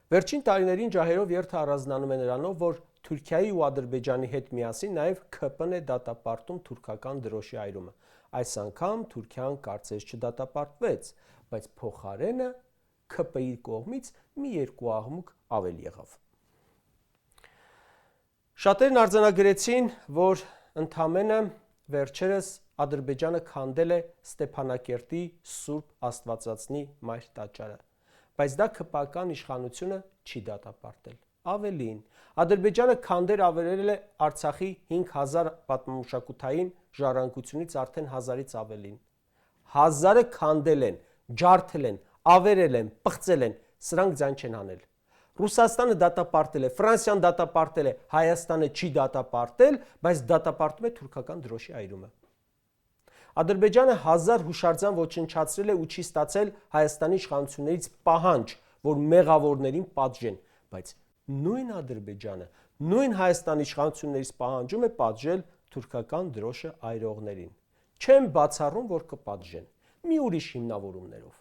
Վերջին տարիներին ջահերով երթը առանձնանում է նրանով, որ Թուրքիայի ու Ադրբեջանի հետ միասին նաև ՔՊ-ն է դատապարտում թուրքական դրոշի այրումը։ Այս անգամ Թուրքիան կարծես չդատապարտվեց, բայց փոխարենը ՔՊ-ի կողմից մի երկու աղմուկ ավել եղավ։ Շատերն արձանագրեցին, որ ընդամենը վերջերս Ադրբեջանը քանդել է Ստեփանակերտի Սուրբ Աստվածածնի մայր տաճարը, բայց դա ՔՊ-ական իշխանությունը չի դատապարտել։ Ավելին, Ադրբեջանը քանդեր ավերել է Արցախի 5000 պատմամշակութային ժառանգությունից արդեն 1000-ից ավելին։ 1000-ը քանդել են, ջարդել են, ավերել են, պղծել են, սրանք ձայն չեն հանել։ Ռուսաստանը դատապարտել է, Ֆրանսիան դատապարտել է, Հայաստանը չի դատապարտել, բայց դատապարտում է թուրքական դրոշի այրումը։ Ադրբեջանը 1000 հուշարձան ոչնչացրել է ու չի ստացել Հայաստանի իշխանություններից պահանջ, որ մեղավորներին պատժեն, բայց նույն Ադրբեջանը, նույն Հայաստանի իշխանություններից պահանջում է պատժել թուրքական դրոշը այրողներին։ Չեմ բացառում, որ կպատժեն մի ուրիշ հիմնավորումներով։